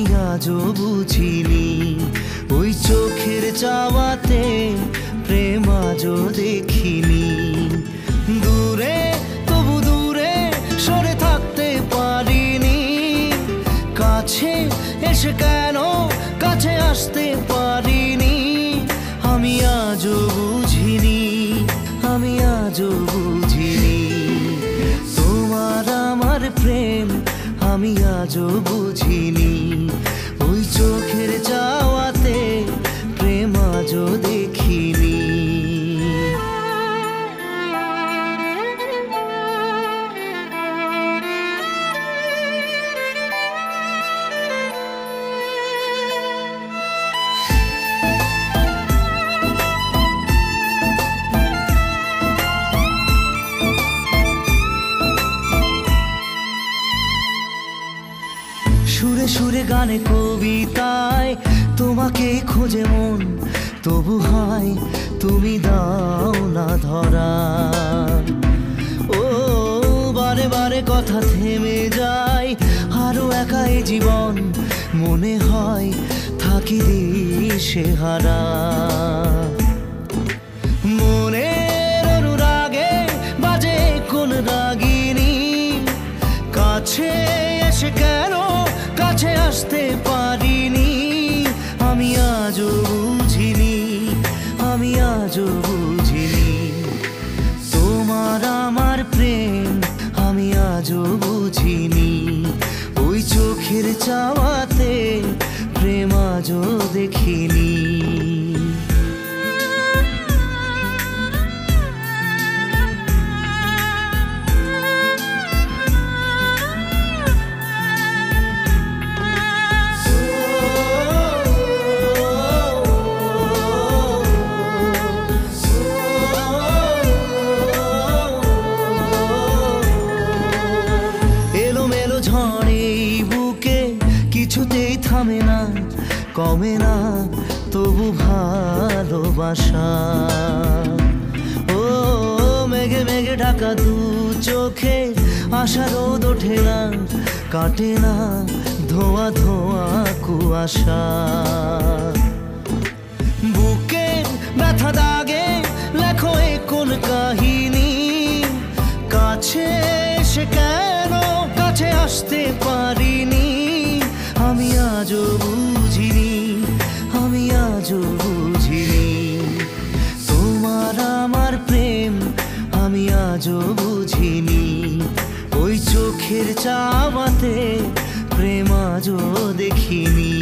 আমি আজও বুঝিনি। ওই চোখের চাওয়াতে প্রেম আজও দেখিনি। দূরে তবু দূরে সরে থাকতে পারিনি। কাছে এসে কেন কাছে আসতে পারিনি। আমি আজও বুঝিনি, আমি আজও বুঝিনি। তোমার আমার প্রেম আমি আজও বুঝিনি। ওই চোখের চাওয়াতে প্রেম আজও দেখিনি। সুরে সুরে গানে কবিতায় তোমাকে খোঁজে মন, তবু হয় তুমি দাও না ধরা। ও বারে বারে কথা থেমে যায়, আরো একা এই জীবন মনে হয় থাকি দিশে হারা। মনের অনুরাগে বাজে কোন রাগিনী, কাছে এসে কেন কাছে আসতে পারিনি। আমি আজও বুঝিনি, আমি আজও বুঝিনি। তোমার আমার প্রেম আমি আজও বুঝিনি। ওই চোখের চাওয়াতে প্রেম আজও দেখিনি। কিছুতেই থামে না, কমে না তবু ভালোবাসা। ও মেঘে মেঘে ঢাকা দু চোখে আশা রোদ ওঠে না, কাটে না ধোয়া ধোয়া কুয়াশা। বুকের ব্যথা দাগে লেখো এ কোন কাহিনী, কাছে এসে কেন কাছে আসতে পারিনি। আমি আজও বুঝিনি, আমি আজও বুঝিনি। তোমার আমার প্রেম আমি আজও বুঝিনি। ওই চোখের চাওয়াতে প্রেম আজও দেখিনি।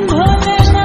भोलेनाथ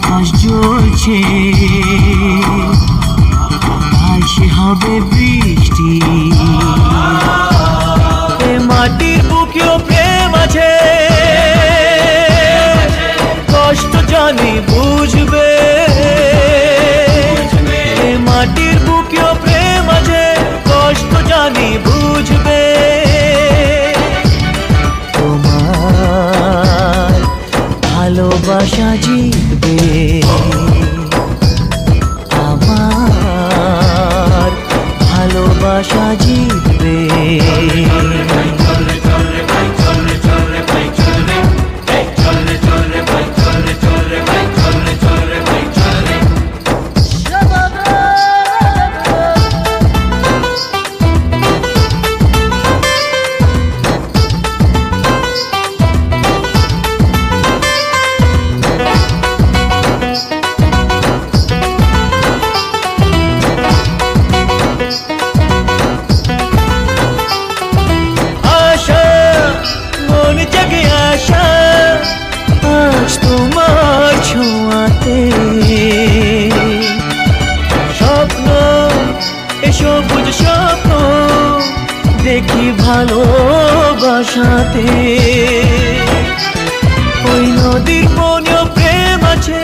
আকাশ জ্বলছে, ভাসে হবে বৃষ্টি। এ মাটির বুকেও প্রেম আছে, কষ্ট জানি বুঝবে। এ মাটির বুকেও প্রেম আছে, কষ্ট জানি বুঝবে। তোমার ভালোবাসা জিতবে, আমার ভালোবাসা জিতবে। দেখি ভালোবাসাতে ওই নদীর মনেও প্রেম আছে,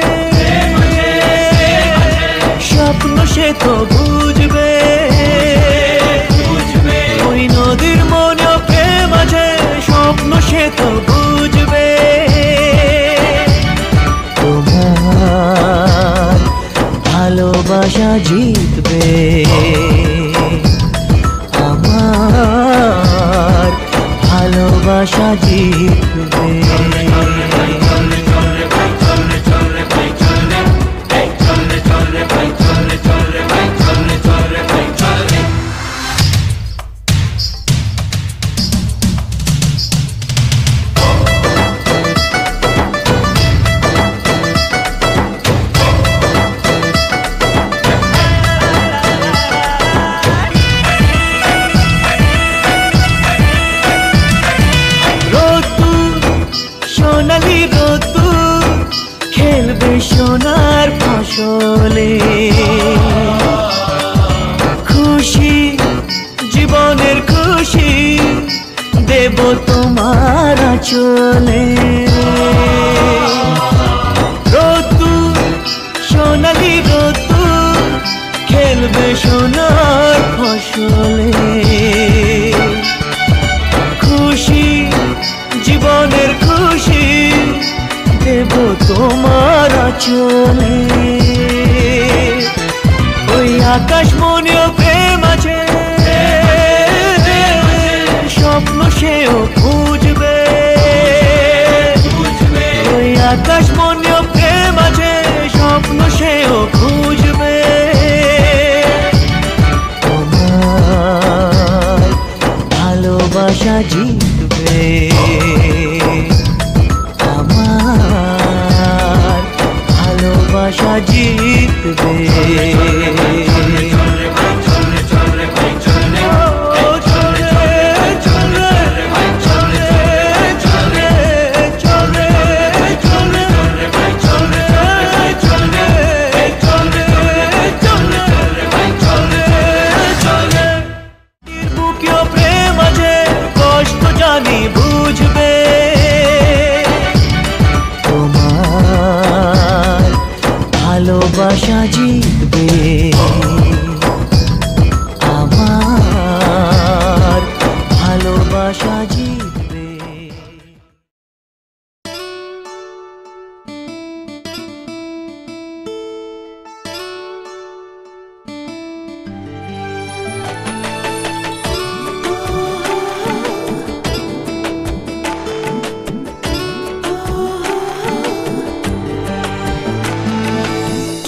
স্বপ্ন সে তো বুঝবে। ওই নদীর মনেও প্রেম আছে, স্বপ্ন সে তো বুঝবে। তোমার ভালোবাসা জিতবে, আমার ভালোবাসা জিতবে। সোনার ফসলে খুশি, জীবনের খুশি দেব তোমার আঁচলে। রোদ্দুর সোনালি রোদ্দুর খেলবে সোনার ফসলে। খুশি, জীবনের খুশি দেব তোমার আঁচলে। ওই আকাশ মনেও প্রেম আছে, স্বপ্ন সেও খুঁজবে। ওই আকাশ মনেও প্রেম আছে, স্বপ্ন সেও খুঁজবে। তোমার ভালোবাসা জিতবে, ভালোবাসা জিতবে। বুকেও প্রেম আছে, কষ্ট জানি বুঝবে। তোমার ভালোবাসা জিতবে, আমার ভালোবাসা জিতবে।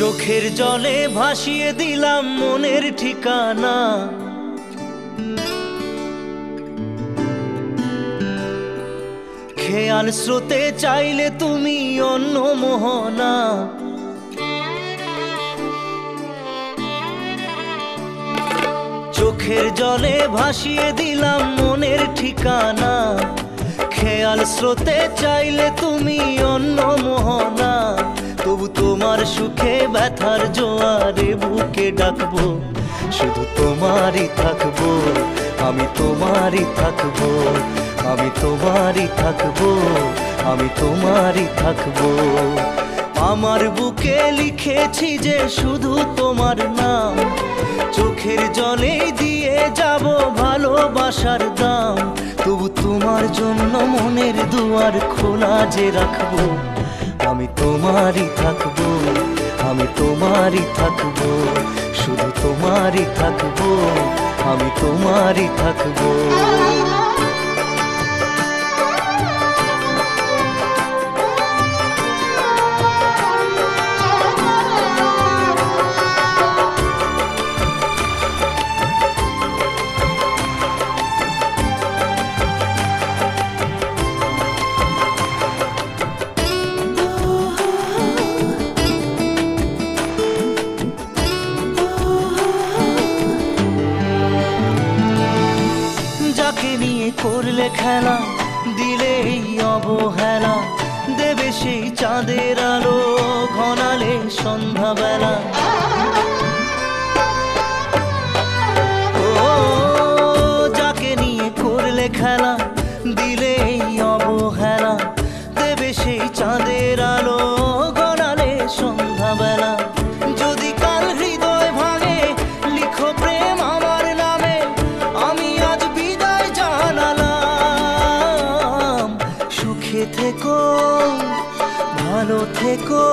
চোখের জলে ভাসিয়ে দিলাম মনের ঠিকানা। খেয়াল স্রোতে চাইলে তুমি অন্য মোহনা। চোখের জলে ভাসিয়ে দিলাম মনের ঠিকানা। খেয়াল স্রোতে চাইলে তুমি অন্য মোহনা। তবু তোমার ব্যথার জোয়ারে বুকে ডাকবো, শুধু তোমারই থাকবো, আমি তোমারই থাকবো, আমি তোমারই থাকবো, আমি তোমারই থাকবো। আমার বুকে লিখেছি যে শুধু তোমার নাম, চোখের জলে দিয়ে যাব ভালোবাসার দাম। তবু তোমার জন্য মনের দুয়ার খোলা যে রাখবো, আমি তোমারই থাকবো, আমি তোমারই থাকবো, শুধু তোমারই থাকবো, আমি তোমারই থাকবো। যাকে নিয়ে করলে খেলা, দিলে এই অবহেলা, দেবে সেই চাঁদের আলো ঘনালে সন্ধ্যাবেলা। ও যাকে নিয়ে করলে খেলা, দিলে এই অবহেলা, দেবে সেই চাঁদের আলো ঘনালে সন্ধ্যাবেলা। যদি কাল হৃদয় ভাঙে লিখো প্রেম আমার নামে, আমি আজ বিদায় জানালাম। সুখে থেকো ভালো থেকো,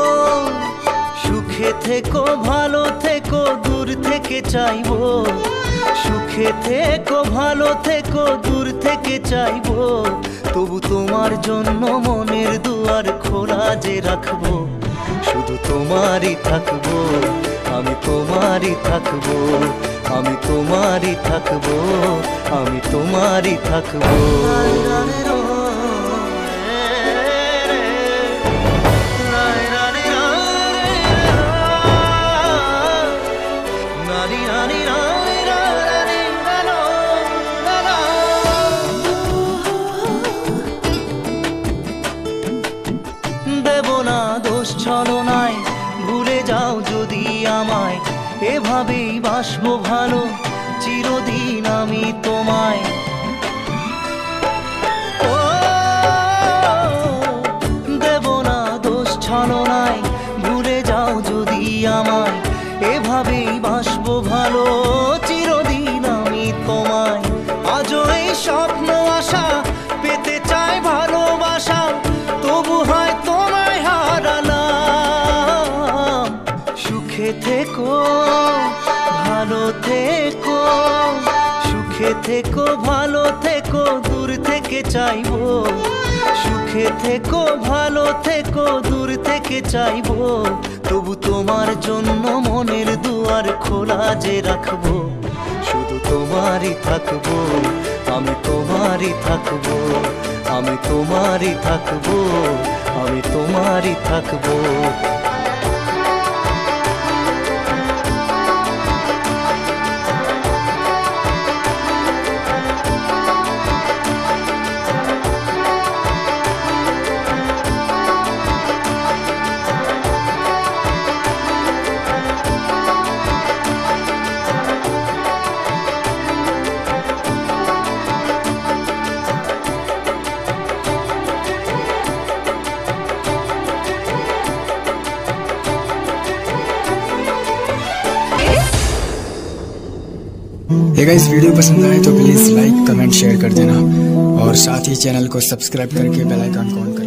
সুখে থেকো ভালো থেকো, দূর থেকে চাইবো। সুখে থেকো ভালো থেকো, দূর থেকে চাইবো। তবু তোমার জন্য মনের দুয়ার খোলা যে রাখবো, শুধু তোমারই থাকবো, আমি তোমারই থাকবো, আমি তোমারই থাকবো, আমি তোমারই থাকবো। দেব না দোষ ছলনায়, ভুলে যাও যদি আমায়, এভাবেই বাসবো ভালো চিরদিন আমি তোমায়। ও দেব না দোষ ছলনায়, ভুলে যাও যদি আমায়, এভাবেই বাসবো ভালো চিরদিন আমি তোমায়। আজও এই স্বপ্ন আশা পেতে চাই ভালোবাসা, তবু হয় তোমায় হারালাম। সুখে থেকো ভালো থেকো, সুখে থেকো ভালো থেকো, দূর থেকে চাইবো। সুখে থেকো ভালো থেকো, দূর থেকে চাইবো। তবু তোমার জন্য মনের দুয়ার খোলা যে রাখবো, শুধু তোমারই থাকবো, আমি তোমারই থাকবো, আমি তোমারই থাকবো, আমি তোমারই থাকবো। गाइस वीडियो पसंद आए तो प्लीज़ लाइक कमेंट शेयर कर देना और साथ ही चैनल को सब्सक्राइब करके बेल आइकन को ऑन कर